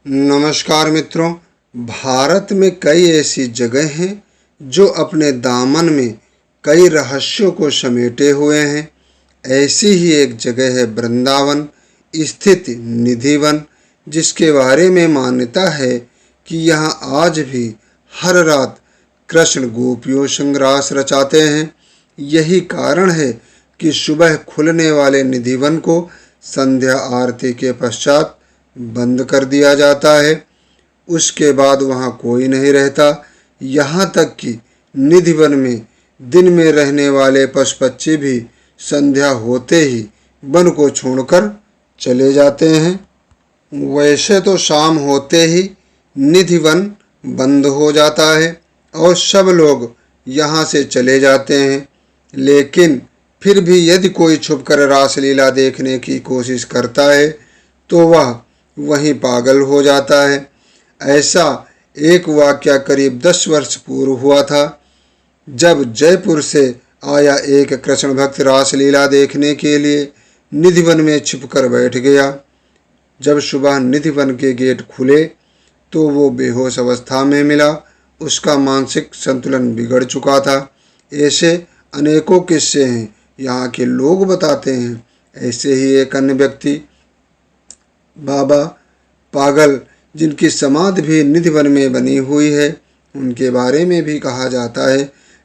नमस्कार मित्रों। भारत में कई ऐसी जगह हैं जो अपने दामन में कई रहस्यों को समेटे हुए हैं। ऐसी ही एक जगह है वृंदावन स्थित निधिवन, जिसके बारे में मान्यता है कि यहाँ आज भी हर रात कृष्ण गोपियों संग रास रचाते हैं। यही कारण है कि सुबह खुलने वाले निधिवन को संध्या आरती के पश्चात बंद कर दिया जाता है। उसके बाद वहाँ कोई नहीं रहता। यहाँ तक कि निधिवन में दिन में रहने वाले पशु पक्षी भी संध्या होते ही वन को छोड़कर चले जाते हैं। वैसे तो शाम होते ही निधिवन बंद हो जाता है और सब लोग यहाँ से चले जाते हैं, लेकिन फिर भी यदि कोई छुपकर रासलीला देखने की कोशिश करता है तो वह वहीं पागल हो जाता है। ऐसा एक वाक़या करीब 10 वर्ष पूर्व हुआ था, जब जयपुर से आया एक कृष्ण भक्त रासलीला देखने के लिए निधिवन में छिपकर बैठ गया। जब सुबह निधिवन के गेट खुले तो वो बेहोश अवस्था में मिला। उसका मानसिक संतुलन बिगड़ चुका था। ऐसे अनेकों किस्से हैं, यहाँ के लोग बताते हैं। ऐसे ही एक अन्य व्यक्ति बाबा पागल, जिनकी समाधि भी निधिवन में बनी हुई है, उनके बारे में भी कहा जाता है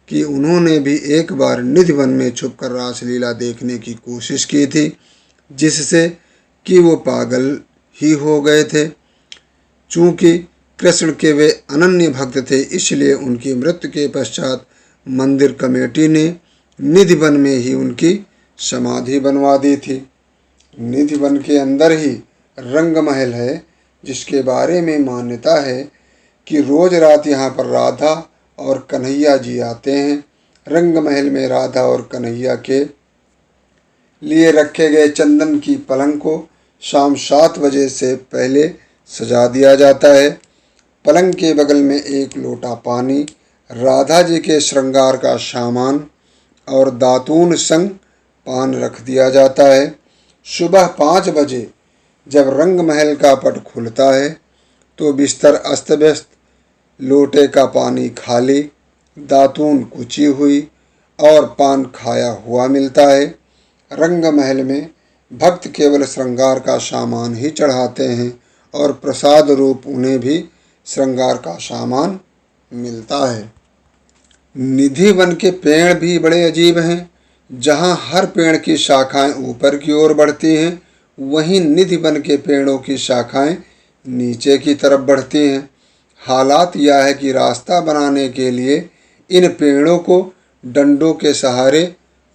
कि उन्होंने भी एक बार निधिवन में छुपकर रासलीला देखने की कोशिश की थी, जिससे कि वो पागल ही हो गए थे। चूँकि कृष्ण के वे अनन्य भक्त थे, इसलिए उनकी मृत्यु के पश्चात मंदिर कमेटी ने निधिवन में ही उनकी समाधि बनवा दी थी। निधिवन के अंदर ही रंग महल है, जिसके बारे में मान्यता है कि रोज रात यहाँ पर राधा और कन्हैया जी आते हैं। रंग महल में राधा और कन्हैया के लिए रखे गए चंदन की पलंग को शाम 7 बजे से पहले सजा दिया जाता है। पलंग के बगल में एक लोटा पानी, राधा जी के श्रृंगार का सामान और दातून संग पान रख दिया जाता है। सुबह 5 बजे जब रंग महल का पट खुलता है तो बिस्तर अस्त व्यस्त, लोटे का पानी खाली, दातून कुची हुई और पान खाया हुआ मिलता है। रंग महल में भक्त केवल श्रृंगार का सामान ही चढ़ाते हैं और प्रसाद रूप उन्हें भी श्रृंगार का सामान मिलता है। निधिवन के पेड़ भी बड़े अजीब हैं। जहाँ हर पेड़ की शाखाएं ऊपर की ओर बढ़ती हैं, वहीं निधिवन के पेड़ों की शाखाएं नीचे की तरफ बढ़ती हैं। हालात यह है कि रास्ता बनाने के लिए इन पेड़ों को डंडों के सहारे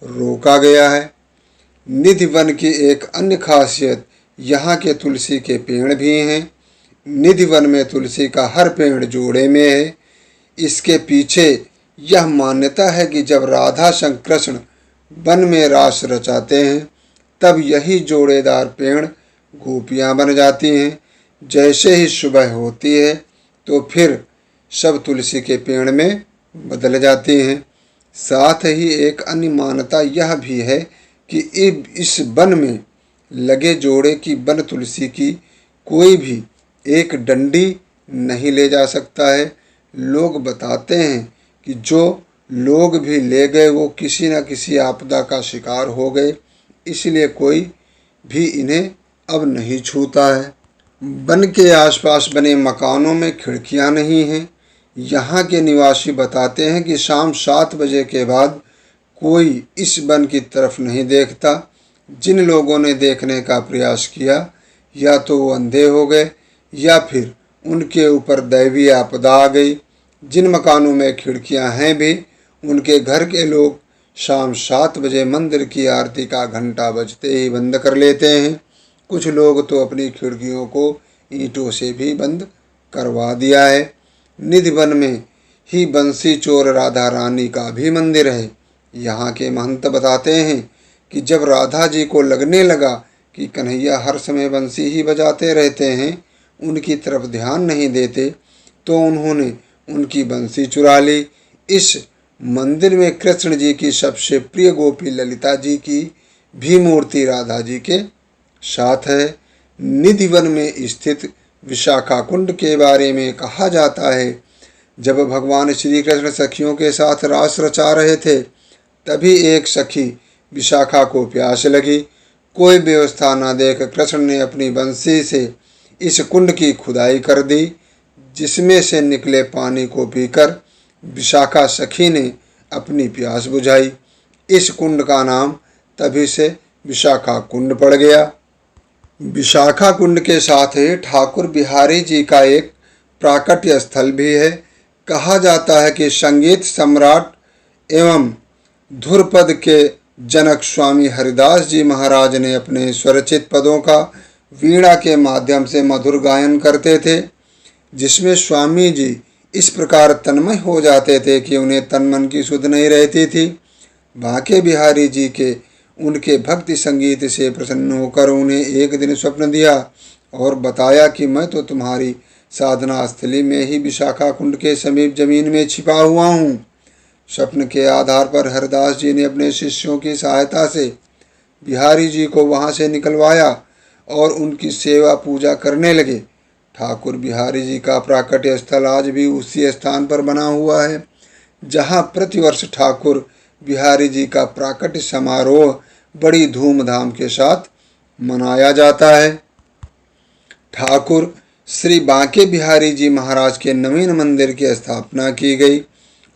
रोका गया है। निधिवन की एक अन्य खासियत यहाँ के तुलसी के पेड़ भी हैं। निधिवन में तुलसी का हर पेड़ जोड़े में है। इसके पीछे यह मान्यता है कि जब राधा संग कृष्ण वन में रास रचाते हैं, तब यही जोड़ेदार पेड़ गोपियाँ बन जाती हैं। जैसे ही सुबह होती है तो फिर सब तुलसी के पेड़ में बदल जाती हैं। साथ ही एक अन्य मान्यता यह भी है कि इस वन में लगे जोड़े की वन तुलसी की कोई भी एक डंडी नहीं ले जा सकता है। लोग बताते हैं कि जो लोग भी ले गए वो किसी न किसी आपदा का शिकार हो गए, इसलिए कोई भी इन्हें अब नहीं छूता है। वन के आसपास बने मकानों में खिड़कियां नहीं हैं। यहाँ के निवासी बताते हैं कि शाम 7 बजे के बाद कोई इस वन की तरफ नहीं देखता। जिन लोगों ने देखने का प्रयास किया, या तो वो अंधे हो गए या फिर उनके ऊपर दैवीय आपदा आ गई। जिन मकानों में खिड़कियां हैं भी, उनके घर के लोग शाम 7 बजे मंदिर की आरती का घंटा बजते ही बंद कर लेते हैं। कुछ लोग तो अपनी खिड़कियों को ईंटों से भी बंद करवा दिया है। निधिवन में ही बंसी चोर राधा रानी का भी मंदिर है। यहाँ के महंत बताते हैं कि जब राधा जी को लगने लगा कि कन्हैया हर समय बंसी ही बजाते रहते हैं, उनकी तरफ ध्यान नहीं देते, तो उन्होंने उनकी बंसी चुरा ली। इस मंदिर में कृष्ण जी की सबसे प्रिय गोपी ललिता जी की भी मूर्ति राधा जी के साथ है। निधिवन में स्थित विशाखा कुंड के बारे में कहा जाता है। जब भगवान श्री कृष्ण सखियों के साथ रास रचा रहे थे, तभी एक सखी विशाखा को प्यास लगी। कोई व्यवस्था न देख कृष्ण ने अपनी बंसी से इस कुंड की खुदाई कर दी, जिसमें से निकले पानी को पीकर विशाखा सखी ने अपनी प्यास बुझाई। इस कुंड का नाम तभी से विशाखा कुंड पड़ गया। विशाखा कुंड के साथ ही ठाकुर बिहारी जी का एक प्राकट्य स्थल भी है। कहा जाता है कि संगीत सम्राट एवं धुरपद के जनक स्वामी हरिदास जी महाराज ने अपने स्वरचित पदों का वीणा के माध्यम से मधुर गायन करते थे, जिसमें स्वामी जी इस प्रकार तन्मय हो जाते थे कि उन्हें तन मन की सुध नहीं रहती थी। बांके बिहारी जी के उनके भक्ति संगीत से प्रसन्न होकर उन्हें एक दिन स्वप्न दिया और बताया कि मैं तो तुम्हारी साधना स्थली में ही विशाखा कुंड के समीप जमीन में छिपा हुआ हूँ। स्वप्न के आधार पर हरदास जी ने अपने शिष्यों की सहायता से बिहारी जी को वहाँ से निकलवाया और उनकी सेवा पूजा करने लगे। ठाकुर बिहारी जी का प्राकट्य स्थल आज भी उसी स्थान पर बना हुआ है, जहाँ प्रतिवर्ष ठाकुर बिहारी जी का प्राकट्य समारोह बड़ी धूमधाम के साथ मनाया जाता है। ठाकुर श्री बांके बिहारी जी महाराज के नवीन मंदिर की स्थापना की गई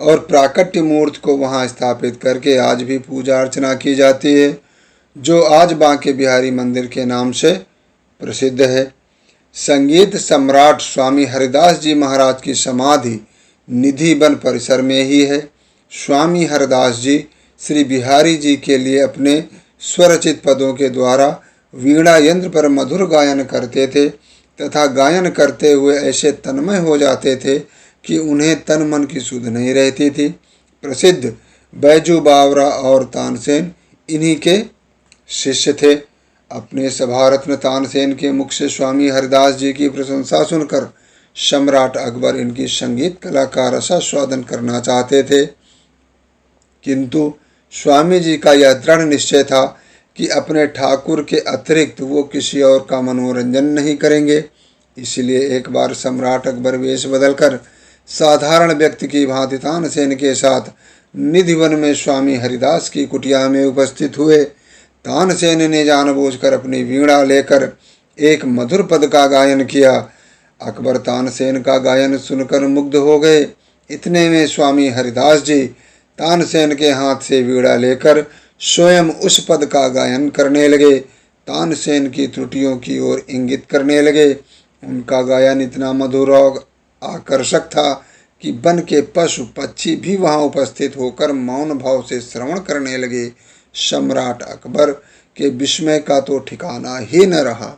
और प्राकट्य मूर्ति को वहां स्थापित करके आज भी पूजा अर्चना की जाती है, जो आज बांके बिहारी मंदिर के नाम से प्रसिद्ध है। संगीत सम्राट स्वामी हरिदास जी महाराज की समाधि निधि वन परिसर में ही है। स्वामी हरदास जी श्री बिहारी जी के लिए अपने स्वरचित पदों के द्वारा वीणा यंत्र पर मधुर गायन करते थे तथा गायन करते हुए ऐसे तन्मय हो जाते थे कि उन्हें तन मन की सुध नहीं रहती थी। प्रसिद्ध बैजू बावरा और तानसेन इन्हीं के शिष्य थे। अपने सभारत्न तानसेन के मुख से स्वामी हरिदास जी की प्रशंसा सुनकर सम्राट अकबर इनकी संगीत कला का रसास्वादन करना चाहते थे, किंतु स्वामी जी का यह दृढ़ निश्चय था कि अपने ठाकुर के अतिरिक्त वो किसी और का मनोरंजन नहीं करेंगे। इसलिए एक बार सम्राट अकबर वेश बदलकर साधारण व्यक्ति की भांति तानसेन के साथ निधिवन में स्वामी हरिदास की कुटिया में उपस्थित हुए। तानसेन ने जानबूझकर अपनी वीणा लेकर एक मधुर पद का गायन किया। अकबर तानसेन का गायन सुनकर मुग्ध हो गए। इतने में स्वामी हरिदास जी तानसेन के हाथ से वीणा लेकर स्वयं उस पद का गायन करने लगे। तानसेन की त्रुटियों की ओर इंगित करने लगे। उनका गायन इतना मधुर और आकर्षक था कि वन के पशु पक्षी भी वहां उपस्थित होकर मौन भाव से श्रवण करने लगे। सम्राट अकबर के विस्मय का तो ठिकाना ही न रहा।